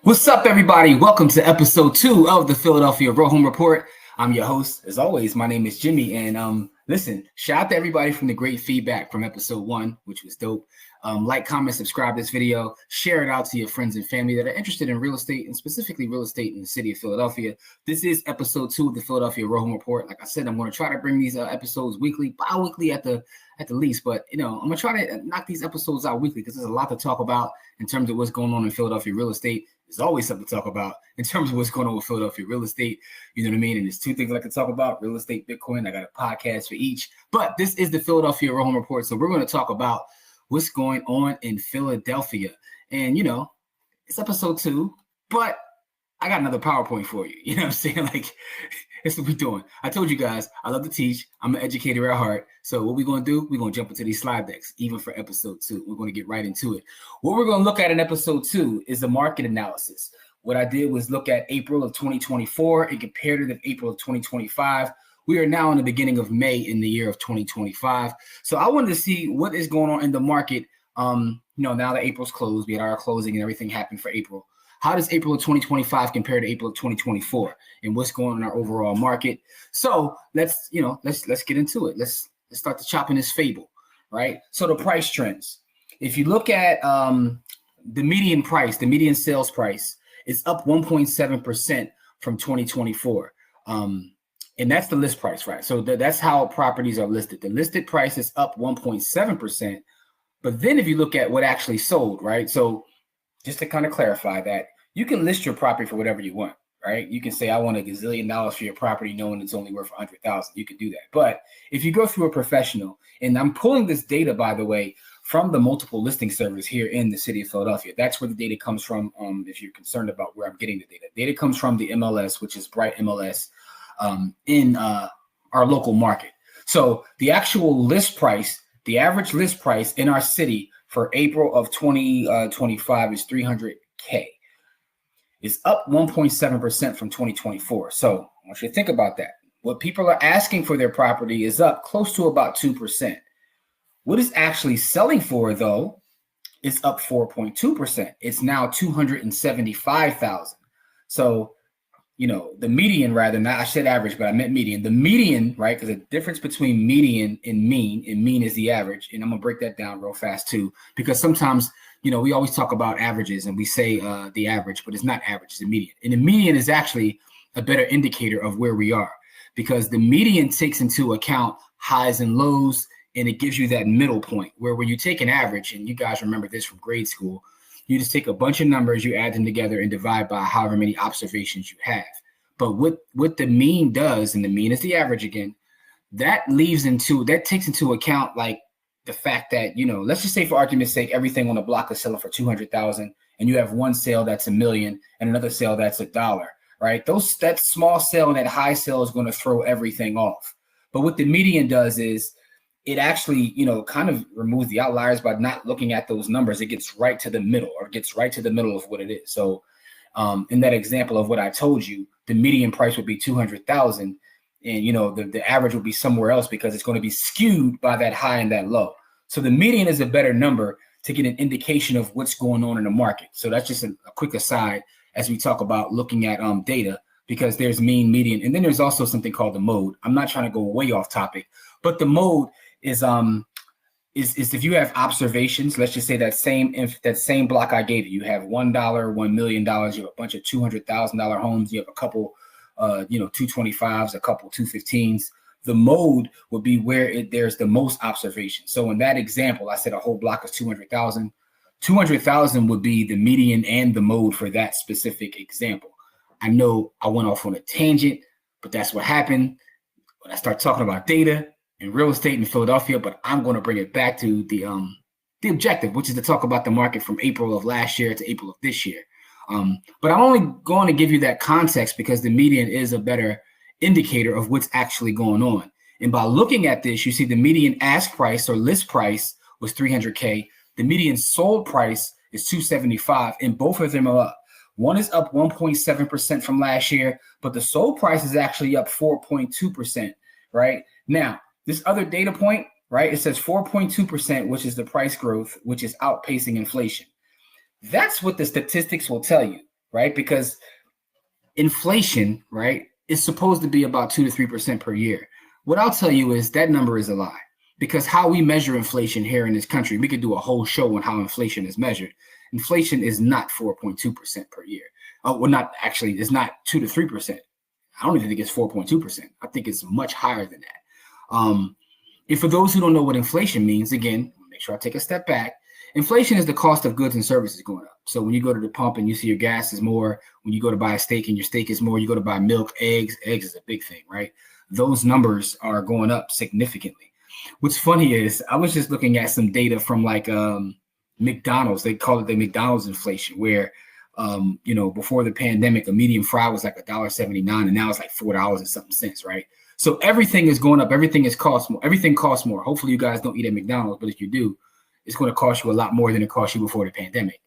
What's up, everybody? Welcome to episode 2 of the Philadelphia Real Home Report. I'm your host, as always. My name is Jimmy, and listen, shout out to everybody from the great feedback from episode 1, which was dope. Like, comment, subscribe this video, share it out to your friends and family that are interested in real estate, and specifically real estate in the city of Philadelphia. This is episode 2 of the Philadelphia Real Home Report. Like I said, I'm going to try to bring these episodes weekly, bi-weekly at the least, but I'm going to try to knock these episodes out weekly because there's a lot to talk about in terms of what's going on in Philadelphia real estate. There's always something to talk about in terms of what's going on with Philadelphia real estate. You know what I mean? And there's 2 things I can talk about: real estate, Bitcoin. I got a podcast for each. But this is the Philadelphia Real Home Report. So we're going to talk about what's going on in Philadelphia. And, it's episode 2, but I got another PowerPoint for you. You know what I'm saying? Like, that's what we're doing. I told you guys, I love to teach. I'm an educator at heart. So what we're going to do, we're going to jump into these slide decks, even for episode 2. We're going to get right into it. What we're going to look at in episode 2 is the market analysis. What I did was look at April of 2024 and compared it to April of 2025. We are now in the beginning of May in the year of 2025. So I wanted to see what is going on in the market. Now that April's closed, we had our closing and everything happened for April. How does April of 2025 compare to April of 2024, and what's going on in our overall market? So let's get into it. Let's start to chopping this fable, right? So the price trends. If you look at the median price, the median sales price is up 1.7% from 2024. And that's the list price, right? So that's how properties are listed. The listed price is up 1.7%. But then if you look at what actually sold, right? So just to kind of clarify that, you can list your property for whatever you want, right? You can say, I want $1 gazillion for your property, knowing it's only worth $100,000. You can do that. But if you go through a professional, and I'm pulling this data, by the way, from the multiple listing servers here in the city of Philadelphia. That's where the data comes from. If you're concerned about where I'm getting the data, data comes from the MLS, which is Bright MLS, in our local market. So the actual list price, the average list price in our city for April of 2025 is $300K. It's up 1.7% from 2024. So I want you to think about that. What people are asking for their property is up close to about 2%. What is actually selling for, though, is up 4.2%. It's now $275,000. So, the median, rather, not I said average, but I meant median. The median, right? Because the difference between median and mean is the average. And I'm going to break that down real fast, too, because sometimes, we always talk about averages and we say the average, but it's not average, it's the median. And the median is actually a better indicator of where we are, because the median takes into account highs and lows, and it gives you that middle point where when you take an average, and you guys remember this from grade school, you just take a bunch of numbers, you add them together and divide by however many observations you have. But what the mean does, and the mean is the average again, that takes into account like the fact that, let's just say for argument's sake, everything on the block is selling for $200,000 and you have one sale that's $1 million and another sale that's $1, right? That small sale and that high sale is going to throw everything off. But what the median does is it actually, kind of removes the outliers by not looking at those numbers. It gets right to the middle, or gets right to the middle of what it is. So in that example of what I told you, the median price would be $200,000, and the average would be somewhere else because it's going to be skewed by that high and that low. So the median is a better number to get an indication of what's going on in the market. So that's just a quick aside as we talk about looking at data, because there's mean, median, and then there's also something called the mode. I'm not trying to go way off topic, but the mode is if you have observations, let's just say that same block I gave you, you have $1, $1 million, you have a bunch of $200,000 homes, you have a couple 225s, a couple 215s. The mode would be where there's the most observation. So in that example, I said a whole block is 200,000. 200,000 would be the median and the mode for that specific example. I know I went off on a tangent, but that's what happened when I start talking about data and real estate in Philadelphia. But I'm going to bring it back to the objective, which is to talk about the market from April of last year to April of this year. But I'm only going to give you that context because the median is a better indicator of what's actually going on. And by looking at this, you see the median ask price or list price was $300K. The median sold price is $275, and both of them are up. One is up 1.7% from last year, but the sold price is actually up 4.2%, right? Now, this other data point, right, it says 4.2%, which is the price growth, which is outpacing inflation. That's what the statistics will tell you. right? Because inflation, right, is supposed to be about 2 to 3% per year. What I'll tell you is that number is a lie, because how we measure inflation here in this country, we could do a whole show on how inflation is measured. Inflation is not 4.2% per year. Well, not actually, it's not 2 to 3%. I don't even think it's 4.2%. I think it's much higher than that. And for those who don't know what inflation means, again, make sure I take a step back. Inflation is the cost of goods and services going up. So when you go to the pump and you see your gas is more, when you go to buy a steak and your steak is more, you go to buy milk, eggs is a big thing, right? Those numbers are going up significantly. What's funny is I was just looking at some data from like McDonald's. They call it the McDonald's inflation, where before the pandemic, a medium fry was like $1.79, and now it's like $4 and something cents, right? So everything is going up. Everything costs more. Everything costs more. Hopefully you guys don't eat at McDonald's, but if you do, it's going to cost you a lot more than it cost you before the pandemic.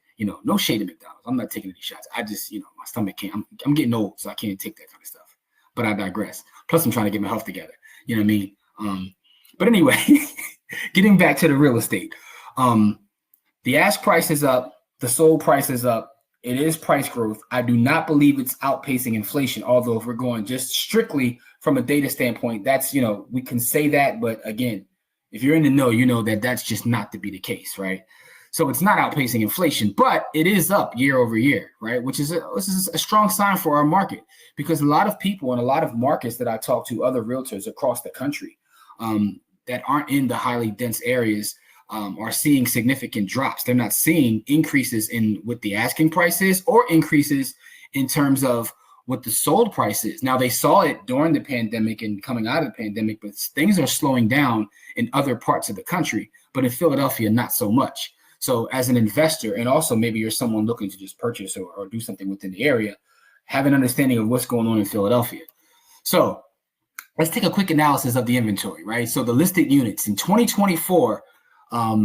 No shade to McDonald's. I'm not taking any shots. I just, my stomach can't. I'm getting old, so I can't take that kind of stuff. But I digress. Plus, I'm trying to get my health together. You know what I mean? But anyway, getting back to the real estate. The ask price is up. The sold price is up. It is price growth. I do not believe it's outpacing inflation, although if we're going just strictly from a data standpoint, that's, we can say that. But again, if you're in the know, you know that that's just not to be the case, right? So it's not outpacing inflation, but it is up year over year, right? Which is a strong sign for our market, because a lot of people in a lot of markets that I talk to, other realtors across the country that aren't in the highly dense areas, are seeing significant drops. They're not seeing increases in what the asking price is or increases in terms of what the sold price is. Now, they saw it during the pandemic and coming out of the pandemic, but things are slowing down in other parts of the country, but in Philadelphia, not so much. So as an investor, and also maybe you're someone looking to just purchase or do something within the area, have an understanding of what's going on in Philadelphia. So let's take a quick analysis of the inventory, right? So the listed units in 2024,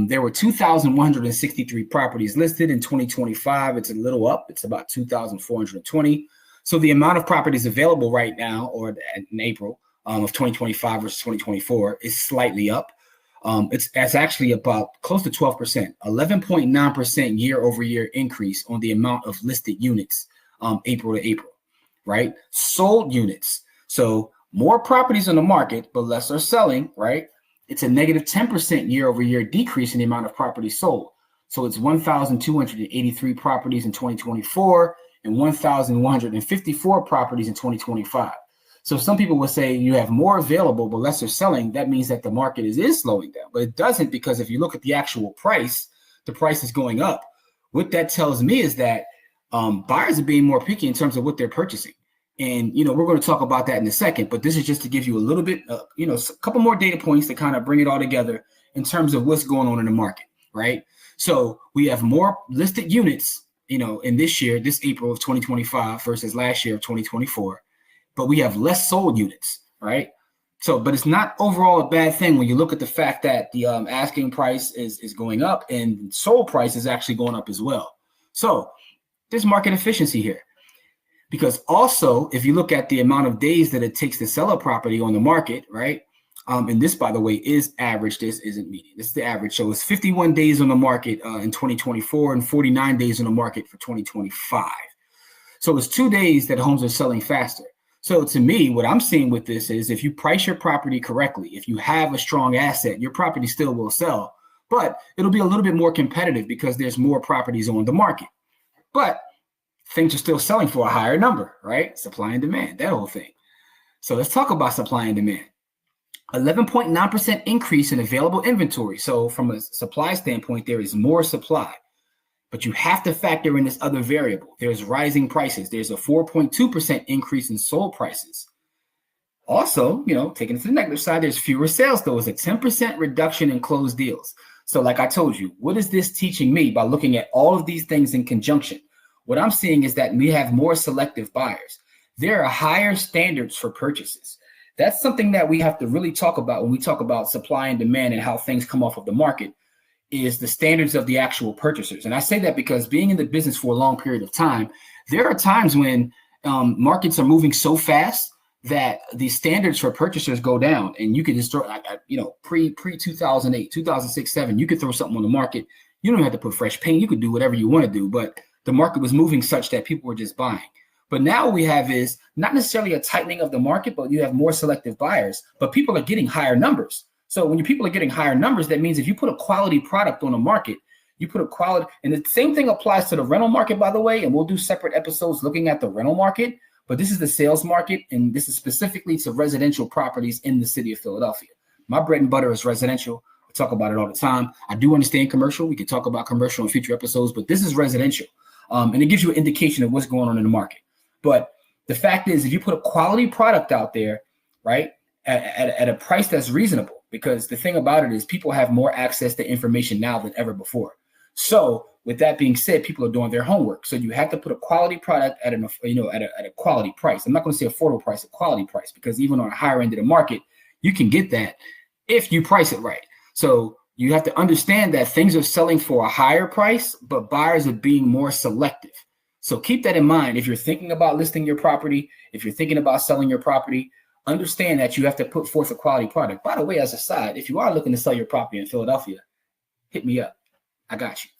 there were 2,163 properties listed. In 2025, it's a little up. It's about 2,420. So the amount of properties available right now, or in April of 2025 versus 2024, is slightly up. It's actually about close to 12%, 11.9% year over year increase on the amount of listed units, April to April, right? Sold units. So more properties on the market, but less are selling, right? It's a negative 10% year over year decrease in the amount of properties sold. So it's 1,283 properties in 2024 and 1,154 properties in 2025. So some people will say you have more available, but less are selling. That means that the market is slowing down, but it doesn't, because if you look at the actual price, the price is going up. What that tells me is that buyers are being more picky in terms of what they're purchasing. And, we're going to talk about that in a second, but this is just to give you a little bit, a couple more data points to kind of bring it all together in terms of what's going on in the market, right? So we have more listed units, in this year, this April of 2025 versus last year of 2024, but we have less sold units, right? So, but it's not overall a bad thing when you look at the fact that the asking price is going up and sold price is actually going up as well. So there's market efficiency here. Because also, if you look at the amount of days that it takes to sell a property on the market, right? And this, by the way, is average. This isn't median. This is the average. So it's 51 days on the market in 2024 and 49 days on the market for 2025. So it's 2 days that homes are selling faster. So to me, what I'm seeing with this is if you price your property correctly, if you have a strong asset, your property still will sell, but it'll be a little bit more competitive because there's more properties on the market. But things are still selling for a higher number, right? Supply and demand, that whole thing. So let's talk about supply and demand. 11.9% increase in available inventory. So from a supply standpoint, there is more supply, but you have to factor in this other variable. There's rising prices. There's a 4.2% increase in sold prices. Also, taking it to the negative side, there's fewer sales. There was a 10% reduction in closed deals. So like I told you, what is this teaching me by looking at all of these things in conjunction? What I'm seeing is that we have more selective buyers. There are higher standards for purchases. That's something that we have to really talk about when we talk about supply and demand and how things come off of the market, is the standards of the actual purchasers. And I say that because being in the business for a long period of time, there are times when markets are moving so fast that the standards for purchasers go down, and you can just throw, pre 2008, 2006, 2007, you could throw something on the market. You don't have to put fresh paint. You could do whatever you want to do, but the market was moving such that people were just buying. But now we have is not necessarily a tightening of the market, but you have more selective buyers, but people are getting higher numbers. So when your people are getting higher numbers, that means if you put a quality product on the market, you put a quality, and the same thing applies to the rental market, by the way, and we'll do separate episodes looking at the rental market, but this is the sales market, and this is specifically to residential properties in the city of Philadelphia. My bread and butter is residential. I talk about it all the time. I do understand commercial. We can talk about commercial in future episodes, but this is residential. And it gives you an indication of what's going on in the market. But the fact is, if you put a quality product out there, right, at a price that's reasonable, because the thing about it is people have more access to information now than ever before. So with that being said, people are doing their homework. So you have to put a quality product at a quality price. I'm not going to say affordable price, a quality price, because even on a higher end of the market, you can get that if you price it right. So you have to understand that things are selling for a higher price, but buyers are being more selective. So keep that in mind. If you're thinking about listing your property, if you're thinking about selling your property, understand that you have to put forth a quality product. By the way, as a side, if you are looking to sell your property in Philadelphia, hit me up. I got you.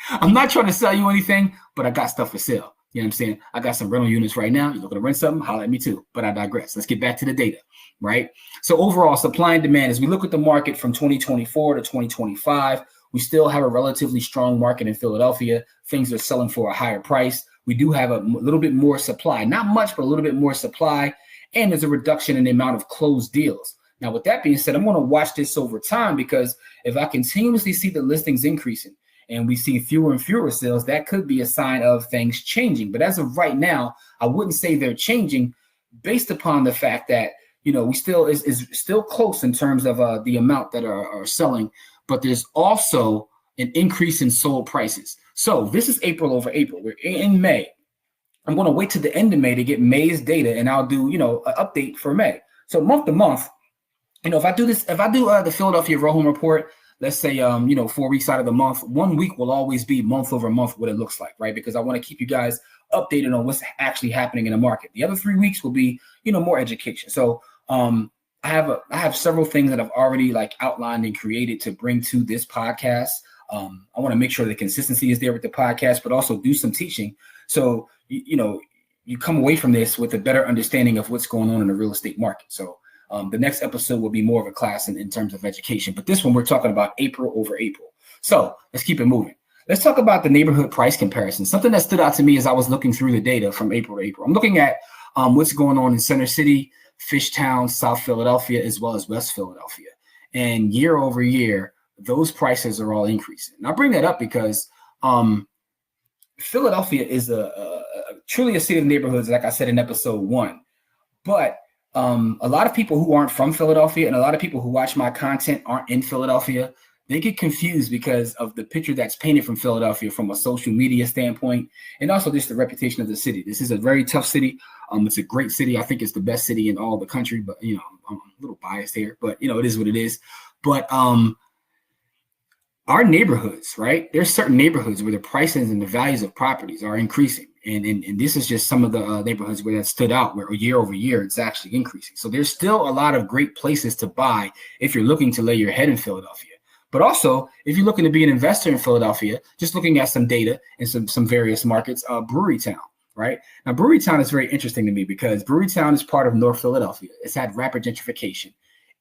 I'm not trying to sell you anything, but I got stuff for sale. You know what I'm saying? I got some rental units right now. You're looking to rent something? Holler at me too. But I digress. Let's get back to the data, right? So overall, supply and demand, as we look at the market from 2024 to 2025, we still have a relatively strong market in Philadelphia. Things are selling for a higher price. We do have a little bit more supply, not much, but a little bit more supply. And there's a reduction in the amount of closed deals. Now, with that being said, I'm going to watch this over time, because if I continuously see the listings increasing and we see fewer and fewer sales, that could be a sign of things changing. But as of right now, I wouldn't say they're changing based upon the fact that, we still is still close in terms of the amount that are selling, but there's also an increase in sold prices. So this is April over April. We're in May. I'm going to wait to the end of May to get May's data, and I'll do, an update for May. So month to month, if I do the Philadelphia Row Home Report, let's say, 4 weeks out of the month, 1 week will always be month over month what it looks like, right? Because I want to keep you guys updated on what's actually happening in the market. The other 3 weeks will be, more education. So I have several things that I've already outlined and created to bring to this podcast. I want to make sure the consistency is there with the podcast, but also do some teaching. So, you come away from this with a better understanding of what's going on in the real estate market. So the next episode will be more of a class in terms of education. But this one, we're talking about April over April. So let's keep it moving. Let's talk about the neighborhood price comparison. Something that stood out to me as I was looking through the data from April to April. I'm looking at what's going on in Center City, Fishtown, South Philadelphia, as well as West Philadelphia. And year over year, those prices are all increasing. And I bring that up because Philadelphia is truly a city of neighborhoods, like I said in episode 1. But a lot of people who aren't from Philadelphia and a lot of people who watch my content aren't in Philadelphia. They get confused because of the picture that's painted from Philadelphia from a social media standpoint, and also just the reputation of the city. This is a very tough city. It's a great city. I think it's the best city in all the country, but I'm a little biased here, but it is what it is. But our neighborhoods, right? There's certain neighborhoods where the prices and the values of properties are increasing. And this is just some of the neighborhoods where that stood out, where year over year, it's actually increasing. So there's still a lot of great places to buy if you're looking to lay your head in Philadelphia. But also, if you're looking to be an investor in Philadelphia, just looking at some data in some various markets, Brewerytown, right? Now, Brewerytown is very interesting to me because Brewerytown is part of North Philadelphia. It's had rapid gentrification.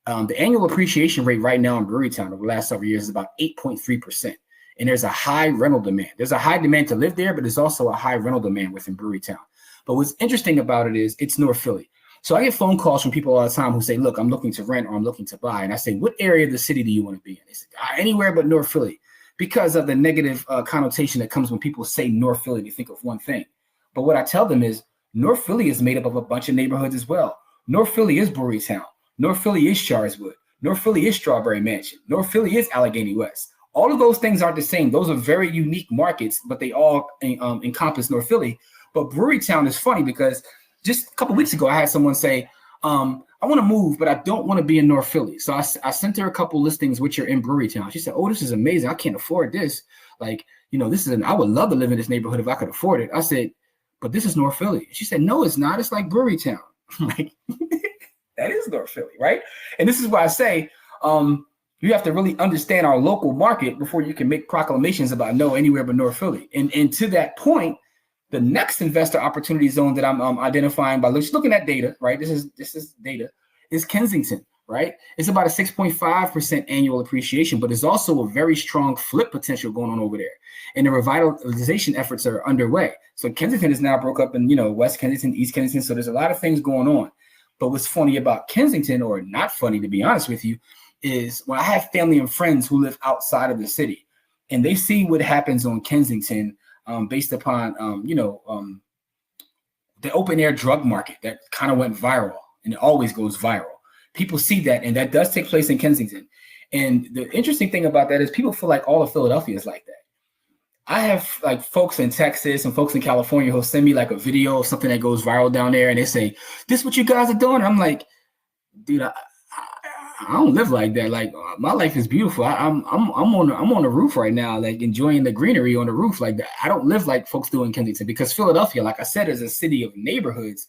The annual appreciation rate right now in Brewerytown over the last several years is about 8.3%. And there's a high rental demand. There's a high demand to live there, but there's also a high rental demand within Brewerytown. But what's interesting about it is it's North Philly. So I get phone calls from people all the time who say, look, I'm looking to rent or I'm looking to buy. And I say, what area of the city do you want to be in? They say, anywhere but North Philly, because of the negative connotation that comes when people say North Philly, they think of one thing. But what I tell them is North Philly is made up of a bunch of neighborhoods as well. North Philly is Brewerytown. North Philly is Charswood. North Philly is Strawberry Mansion. North Philly is Allegheny West. All of those things aren't the same. Those are very unique markets, but they all encompass North Philly. But Brewerytown is funny because just a couple weeks ago, I had someone say, I want to move, but I don't want to be in North Philly. So I sent her a couple listings which are in Brewerytown. She said, oh, this is amazing. I can't afford this. I would love to live in this neighborhood if I could afford it. I said, but this is North Philly. She said, no, it's not. It's like Brewerytown. Like, that is North Philly, right? And this is why I say, You have to really understand our local market before you can make proclamations about no anywhere but North Philly. And to that point, the next investor opportunity zone that I'm identifying by looking at data, right? This is data, is Kensington, right? It's about a 6.5% annual appreciation, but there's also a very strong flip potential going on over there. And the revitalization efforts are underway. So Kensington is now broke up in, West Kensington, East Kensington. So there's a lot of things going on. But what's funny about Kensington, or not funny to be honest with you, is when I have family and friends who live outside of the city and they see what happens on Kensington based upon, the open air drug market that kind of went viral, and it always goes viral. People see that, and that does take place in Kensington. And the interesting thing about that is people feel like all of Philadelphia is like that. I have like folks in Texas and folks in California who'll send me like a video of something that goes viral down there, and they say, "This is what you guys are doing." I'm like, dude, I don't live like that. Like my life is beautiful. I'm on the roof right now, like enjoying the greenery on the roof. Like that. I don't live like folks do in Kensington, because Philadelphia, like I said, is a city of neighborhoods.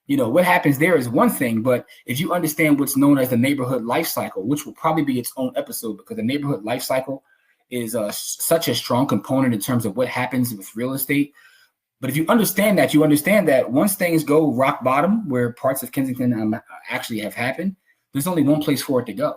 What happens there is one thing, but if you understand what's known as the neighborhood life cycle, which will probably be its own episode, because the neighborhood life cycle is such a strong component in terms of what happens with real estate. But if you understand that once things go rock bottom, where parts of Kensington actually have happened, there's only one place for it to go.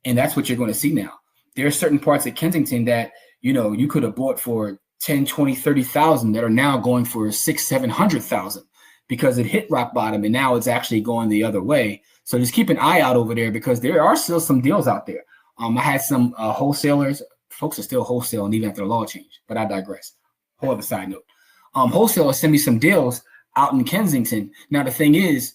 And that's what you're going to see now. There are certain parts of Kensington that, you could have bought for 10, 20, 30,000 that are now going for 600,000, 700,000 because it hit rock bottom and now it's actually going the other way. So just keep an eye out over there, because there are still some deals out there. I had some wholesalers. Folks are still wholesaling even after the law change, but I digress. Whole other side note. Wholesalers send me some deals out in Kensington. Now, the thing is,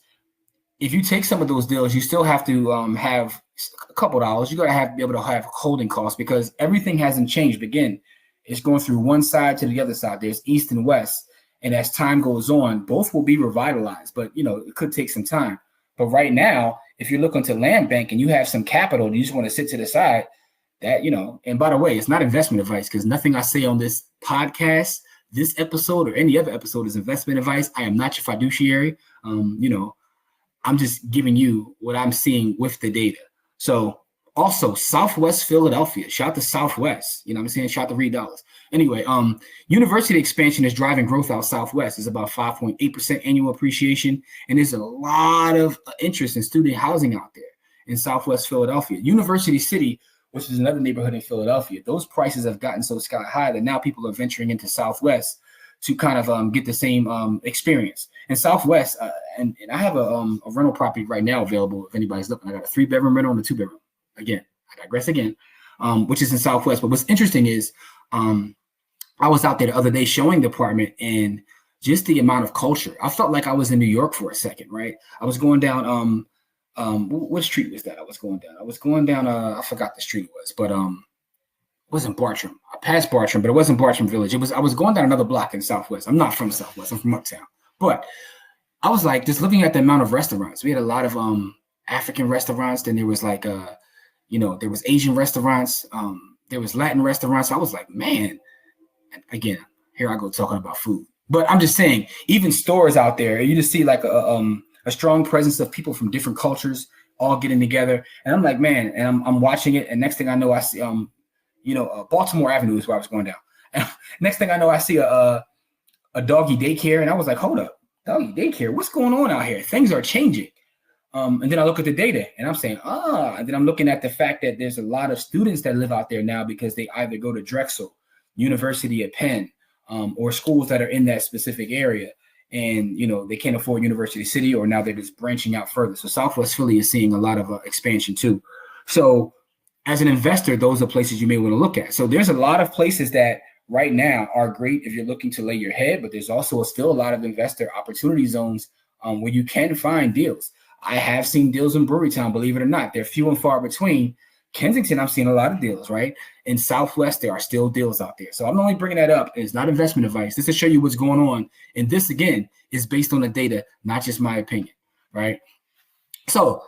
if you take some of those deals, you still have to have a couple dollars. You got to be able to have holding costs, because everything hasn't changed. Again, it's going through one side to the other side. There's east and west. And as time goes on, both will be revitalized, but it could take some time. But right now, if you're looking to land bank and you have some capital, you just want to sit to the side, that, and by the way, it's not investment advice, because nothing I say on this podcast, this episode, or any other episode is investment advice. I am not your fiduciary. I'm just giving you what I'm seeing with the data. So also Southwest Philadelphia, shout out to Southwest, what I'm saying? Shout out to Reed Dollars. Anyway, university expansion is driving growth out Southwest. It's about 5.8% annual appreciation. And there's a lot of interest in student housing out there in Southwest Philadelphia. University City, which is another neighborhood in Philadelphia, those prices have gotten so sky high that now people are venturing into Southwest to kind of get the same experience. And Southwest, and I have a rental property right now available if anybody's looking. I got a 3-bedroom rental and a 2-bedroom. Again, I digress again, which is in Southwest. But what's interesting is I was out there the other day showing the apartment, and just the amount of culture. I felt like I was in New York for a second, right? I was going down, what street was that I was going down? I forgot the street it was, but it wasn't Bartram. I passed Bartram, but it wasn't Bartram Village. I was going down another block in Southwest. I'm not from Southwest. I'm from Uptown. But I was like, just looking at the amount of restaurants. We had a lot of African restaurants. Then there was like, there was Asian restaurants. There was Latin restaurants. I was like, man, again, here I go talking about food. But I'm just saying, even stores out there, you just see like a strong presence of people from different cultures all getting together. And I'm like, man, and I'm watching it. And next thing I know, I see, Baltimore Avenue is where I was going down. And next thing I know, I see a doggy daycare. And I was like, hold up, doggy daycare, what's going on out here? Things are changing. And then I look at the data and I'm saying, and then I'm looking at the fact that there's a lot of students that live out there now because they either go to Drexel, University of Penn, or schools that are in that specific area. And, they can't afford University City, or now they're just branching out further. So Southwest Philly is seeing a lot of expansion too. So as an investor, those are places you may want to look at. So there's a lot of places that right now are great if you're looking to lay your head, but there's also still a lot of investor opportunity zones where you can find deals. I have seen deals in Brewerytown, believe it or not. They're few and far between. Kensington, I'm seeing a lot of deals, right? In Southwest, there are still deals out there. So I'm only bringing that up. It's not investment advice. This is to show you what's going on. And this, again, is based on the data, not just my opinion, right? So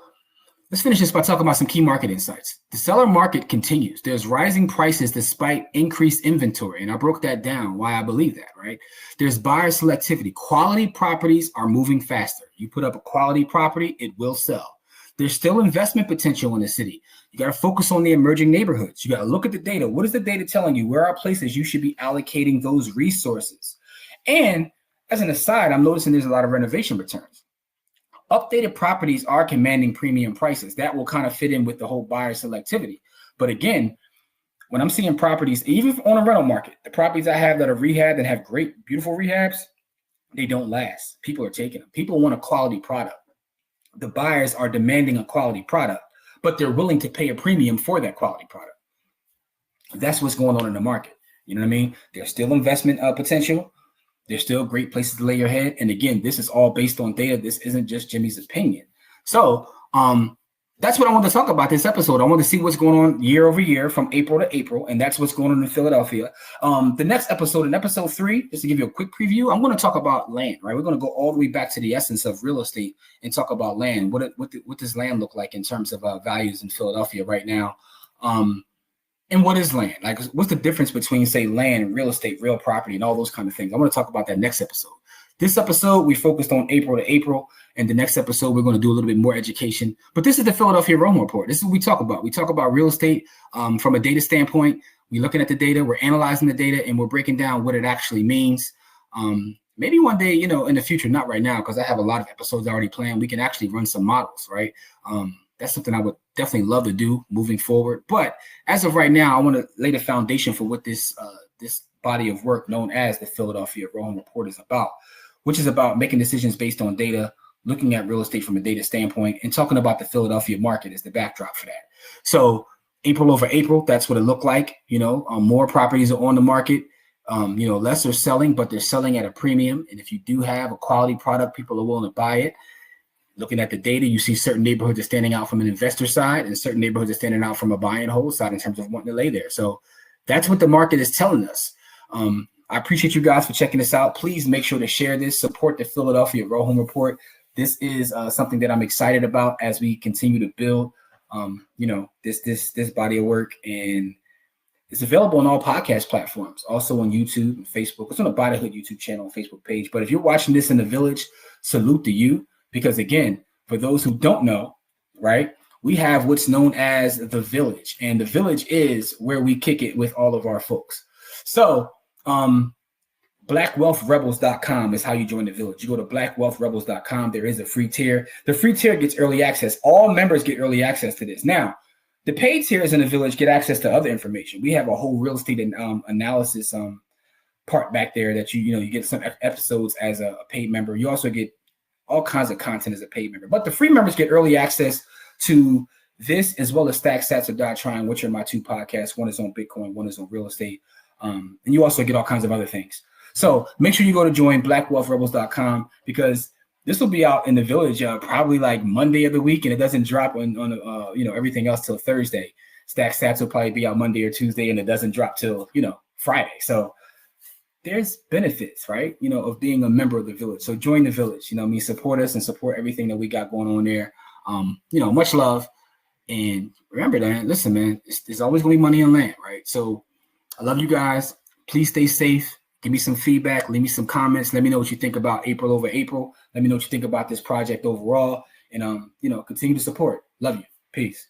let's finish this by talking about some key market insights. The seller market continues. There's rising prices despite increased inventory. And I broke that down, why I believe that, right? There's buyer selectivity. Quality properties are moving faster. You put up a quality property, it will sell. There's still investment potential in the city. You got to focus on the emerging neighborhoods. You got to look at the data. What is the data telling you? Where are places you should be allocating those resources? And as an aside, I'm noticing there's a lot of renovation returns. Updated properties are commanding premium prices. That will kind of fit in with the whole buyer selectivity. But again, when I'm seeing properties, even on a rental market, the properties I have that are rehabbed and have great, beautiful rehabs, they don't last. People are taking them. People want a quality product. The buyers are demanding a quality product, but they're willing to pay a premium for that quality product. That's what's going on in the market. You know what I mean? There's still investment potential. There's still great places to lay your head. And again, this is all based on data. This isn't just Jimmy's opinion. So that's what I want to talk about this episode. I want to see what's going on year over year from April to April. And that's what's going on in Philadelphia. The next episode, in episode 3, just to give you a quick preview, I'm going to talk about land, right? We're going to go all the way back to the essence of real estate and talk about land. What does land look like in terms of values in Philadelphia right now? And what is land? Like, what's the difference between, say, land, real estate, real property, and all those kind of things? I want to talk about that next episode. This episode, we focused on April to April. And the next episode, we're going to do a little bit more education. But this is the Philadelphia Real Home Report. This is what we talk about. We talk about real estate from a data standpoint. We're looking at the data. We're analyzing the data. And we're breaking down what it actually means. Maybe one day, in the future, not right now, because I have a lot of episodes already planned. We can actually run some models, right? That's something I would definitely love to do moving forward. But as of right now, I want to lay the foundation for what this body of work known as the Philadelphia Real Home Report is about, which is about making decisions based on data, looking at real estate from a data standpoint, and talking about the Philadelphia market as the backdrop for that. So April over April, that's what it looked like. More properties are on the market. Less are selling, but they're selling at a premium. And if you do have a quality product, people are willing to buy it. Looking at the data, you see certain neighborhoods are standing out from an investor side and certain neighborhoods are standing out from a buy and hold side in terms of wanting to lay there. So that's what the market is telling us. I appreciate you guys for checking this out. Please make sure to share this, support the Philadelphia Real Home Report. This is something that I'm excited about as we continue to build, this body of work. And it's available on all podcast platforms, also on YouTube and Facebook. It's on the Buy the Hood YouTube channel and Facebook page. But if you're watching this in the village, salute to you. Because again, for those who don't know, right, we have what's known as the village. And the village is where we kick it with all of our folks. So blackwealthrebels.com is how you join the village. You go to blackwealthrebels.com. There is a free tier. The free tier gets early access. All members get early access to this. Now, the paid tiers in the village get access to other information. We have a whole real estate analysis part back there that you get some episodes as a paid member. You also get all kinds of content as a paid member. But the free members get early access to this, as well as Stack Sats or Die Trying, which are my 2 podcasts. One is on Bitcoin, one is on real estate. And you also get all kinds of other things. So make sure you go to join blackwealthrebels.com, because this will be out in the village probably like Monday of the week, and it doesn't drop on everything else till Thursday. Stack Sats will probably be out Monday or Tuesday, and it doesn't drop till Friday. So there's benefits, right? Of being a member of the village. So join the village. Support us and support everything that we got going on there. Much love. And remember that, listen, man, there's always going to be money on land, right? So I love you guys. Please stay safe. Give me some feedback. Leave me some comments. Let me know what you think about April over April. Let me know what you think about this project overall. And, continue to support. Love you. Peace.